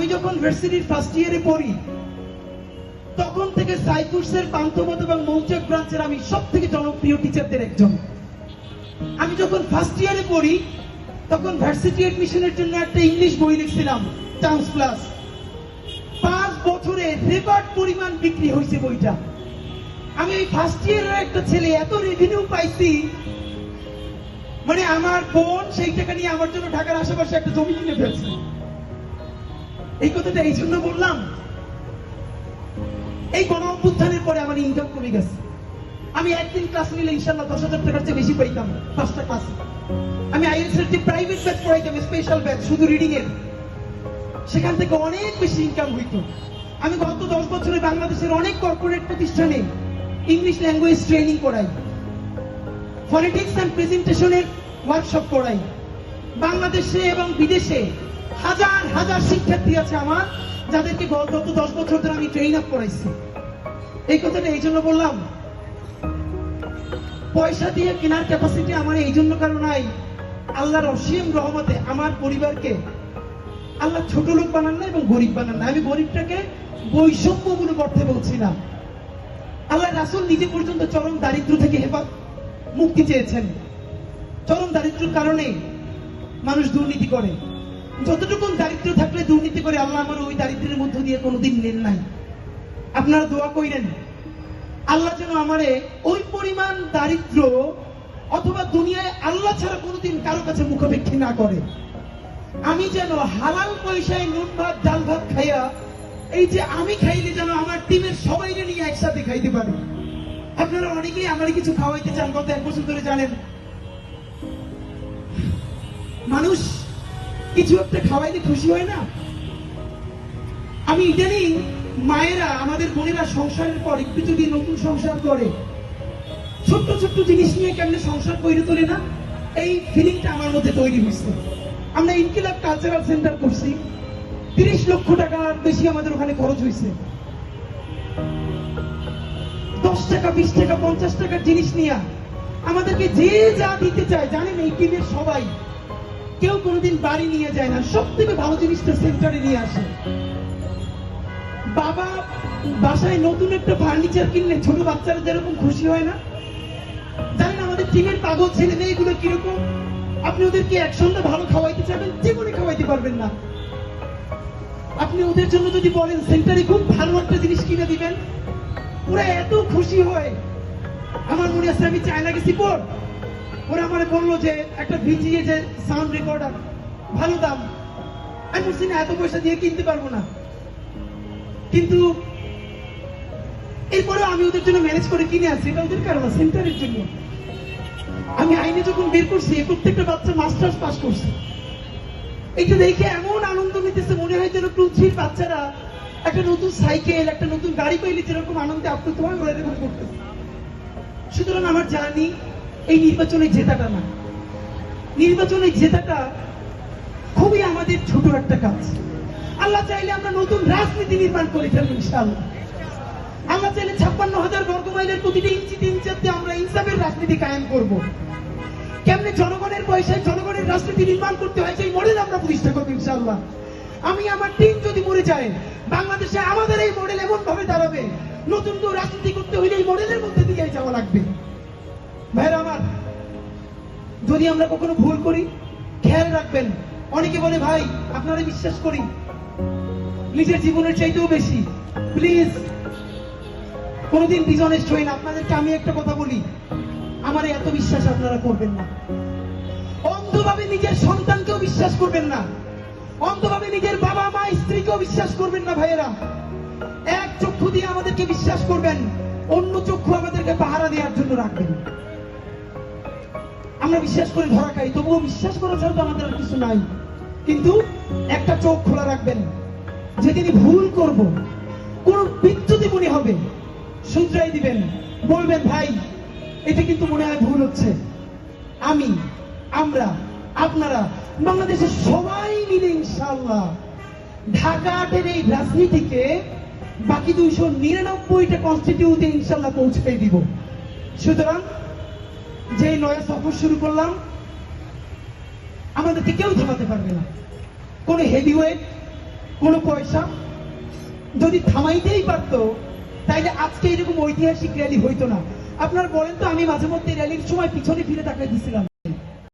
আমি যখন ভার্সিটির ফার্স্ট ইয়ারে পড়ি তখন থেকে সাইকুসের পান্থপথ এবং মৌচাক ব্রাঞ্চের আমি সব থেকে জনপ্রিয় টিচারদের একজন। আমি যখন ফার্স্ট ইয়ারে পড়ি তখন ভার্সিটি এডমিশনের জন্য একটা ইংলিশ বই লিখছিলাম, চান্স প্লাস। 5 বছরে রেকর্ড পরিমাণ বিক্রি হয়েছে বইটা। আমি এই ফার্স্ট ইয়ারের একটা ছেলে, এত রেভিনিউ পাইছি, মানে আমার বোন সেই টাকা নিয়ে আমার জন্য ঢাকার আশেপাশে একটা জমি কিনে ফেলছে। এই কথাটা এই জন্য বললাম, এই গণ অভ্যুত্থানের পরে আমার ইনকাম কমে গেছে। আমি একদিন ক্লাস নিলে ইনশাল্লাহ 10,000 টাকার চেয়ে বেশি পাইতাম 5টা ক্লাস। আমি আইএলটিএস এর যে প্রাইভেট ব্যাচ পড়াইতাম, স্পেশাল ব্যাচ শুধু রিডিং এর, সেখান থেকে অনেক বেশি ইনকাম হইতো। আমি গত 10 বছরে বাংলাদেশের অনেক কর্পোরেট প্রতিষ্ঠানে ইংলিশ ল্যাঙ্গুয়েজ ট্রেনিং করাই, ফনেটিক্স এন্ড প্রেজেন্টেশনের ওয়ার্কশপ করাই। বাংলাদেশে এবং বিদেশে হাজার হাজার শিক্ষার্থী আছে আমার, যাদেরকে গত 10 বছর ধরে আমি ট্রেন আপ করাইছি। এই কথাটা এই জন্য বললাম, পয়সা দিয়ে কেনার ক্যাপাসিটি আমার এই জন্য কারণ নাই। আল্লাহর অসীম রহমতে আমার পরিবারকে আল্লাহ ছোট লোক বানান না এবং গরিব বানান না। আমি গরিবটাকে বৈষম্যমূলক অর্থে বলছি না। আল্লাহ রাসূল নিজে পর্যন্ত চরম দারিদ্র থেকে মুক্তি চেয়েছেন। চরম দারিদ্র্যের কারণে মানুষ দুর্নীতি করে। যতটুকু দারিদ্র থাকলে দুর্নীতি করে, আল্লাহ আমার ওই দারিদ্রের মধ্য দিয়ে কোনোদিন নেন নাই। আপনারা দোয়া কইরেন আল্লাহ যেন আমারে ওই পরিমাণ দারিদ্র অথবা দুনিয়ায় আল্লাহ ছাড়া কোনোদিন কারো কাছে মুখাপেক্ষী না করে। আমি যেন হালাল পয়সায় নুন ভাত ডাল ভাত খাইয়া, এই যে আমি খাইলে যেন আমার টিমের সবাইকে নিয়ে একসাথে খাইতে পারি। আপনারা অনেকেই আমার কিছু খাওয়াইতে চান, গত 1 বছর ধরে জানেন। মানুষ কিছু একটা খাওয়াইলে খুশি হয় না? আমি ইদানিং মায়েরা, আমাদের বোনেরা সংসারের পর একটু যদি নতুন সংসার করে, ছোট্ট ছোট্ট জিনিস নিয়ে কেমনে সংসার করে তোলে না, এই ফিলিংটা আমার মধ্যে তৈরি হয়েছে। আমরা ইনকিলাব কালচারাল সেন্টার করছি, 30 লক্ষ টাকার বেশি আমাদের ওখানে খরচ হয়েছে। 10 টাকা 20 টাকা 50 টাকার জিনিস নিয়ে আমাদেরকে যে যা দিতে চায়, জানেন এই টিমের সবাই কেউ কোনোদিন বাড়ি নিয়ে যায় না, সব থেকে ভালো জিনিসটা সেন্টারে নিয়ে আসে। বাবা বাসায় নতুন একটা ফার্নিচার কিনলে ছোট বাচ্চারা যেরকম খুশি হয় না, জানেন আমাদের টিমের পাগল ছেলে মেয়েগুলো কিরকম? আপনি ওদেরকে এক সন্ধ্যা ভালো খাওয়াইতে চাবেন, জীবনে খাওয়াইতে পারবেন না। আপনি ওদের জন্য যদি বলেন সেন্টারে খুব ভালো একটা জিনিস কিনে দিবেন, ওরা এত খুশি হয়। আমার মনে আছে আমি চায়না গেছি পর, ওরা আমার বললো যে একটা ভিজিয়ে যে সাউন্ড রেকর্ডার ভালো দাম, আমি বলছি না এত পয়সা দিয়ে কিনতে পারবো না। কিন্তু এরপরে আমি ওদের জন্য ম্যানেজ করে কিনে আছি, এটা ওদের কারণ সেন্টারের জন্য। আমি আইনে যখন বের করছি, প্রত্যেকটা বাচ্চা মাস্টার্স পাস করছে। এটা দেখে এমন আনন্দ নিতেছে, মনে হয় যেন 2-3 বাচ্চারা একটা নতুন সাইকেল, একটা নতুন গাড়ি পাইলে যেরকম আনন্দে আপ্লুত হয়, ওরা এরকম করতেছে। সুতরাং আমার জানি এই নির্বাচনে জেতাটা না, নির্বাচনে জেতাটা খুবই আমাদের ছোট একটা কাজ। আল্লাহ চাইলে আমরা নতুন রাজনীতি নির্মাণ করে ফেলবো ইনশাআল্লাহ। আল্লাহ চাইলে 56,000 বর্গ মাইলের প্রতিটি ইঞ্চিতে ইঞ্চিতে আমরা ইনসাফের রাজনীতি কায়েম করব। কেমনে জনগণের পয়সায় জনগণের রাজনীতি নির্মাণ করতে হয়, সেই মডেল আমরা প্রতিষ্ঠা করবো ইনশাআল্লাহ। আমি আমার টিম যদি মরে যায়, বাংলাদেশে আমাদের এই মডেল এমন ভাবে দাঁড়াবে, নতুন কেউ রাজনীতি করতে হইলে এই মডেলের মধ্যে দিয়ে যাওয়া লাগবে। ভাইরা আমার, যদি আমরা কখনো ভুল করি, খেয়াল রাখবেন, অনেকে বলে ভাই আপনারা বিশ্বাস করি নিজের জীবনের চাইতেও বেশি, প্লিজ কোনদিন ডিসঅনেস্ট হই না। আপনাদেরকে আমি একটা কথা বলি, আমার এত বিশ্বাস আপনারা করবেন না। অন্ধভাবে নিজের সন্তানকেও বিশ্বাস করবেন না, অন্ধভাবে নিজের বাবা মা স্ত্রীকেও বিশ্বাস করবেন না। ভাইয়েরা, এক চক্ষু দিয়ে আমাদেরকে বিশ্বাস করবেন, অন্য চক্ষু আমাদেরকে পাহারা দেওয়ার জন্য রাখবেন। আমরা বিশ্বাস করে ধরা খাই, তবুও বিশ্বাস করা ছাড়া তো আমাদের আর কিছু নাই। কিন্তু একটা চোখ খোলা রাখবেন, যেদিনই ভুল করব, কোন বিচ্যুতি মনে হবে, শুধরাই দিবেন, বলবেন ভাই এটা কিন্তু মনে হয় ভুল হচ্ছে। আমি, আমরা, আপনারা, বাংলাদেশের সবাই মিলে ইনশাআল্লাহ ঢাকা 8-এর এই রাজনীতিকে বাকি 299টা কনস্টিটিউতে ইনশাআল্লাহ পৌঁছাই দিব। সুতরাং যে নয়া সফর শুরু করলাম, আমাদেরকে কেউ থামাতে পারবে না। কোন হেভিওয়েট, কোনো পয়সা যদি থামাইতেই পারতো তাইলে আজকে এরকম ঐতিহাসিক র্যালি হইতো না। আপনার বলেন তো, আমি মাঝে মধ্যে র্যালির সময় পিছনে ফিরে তাকাই দিছিলাম,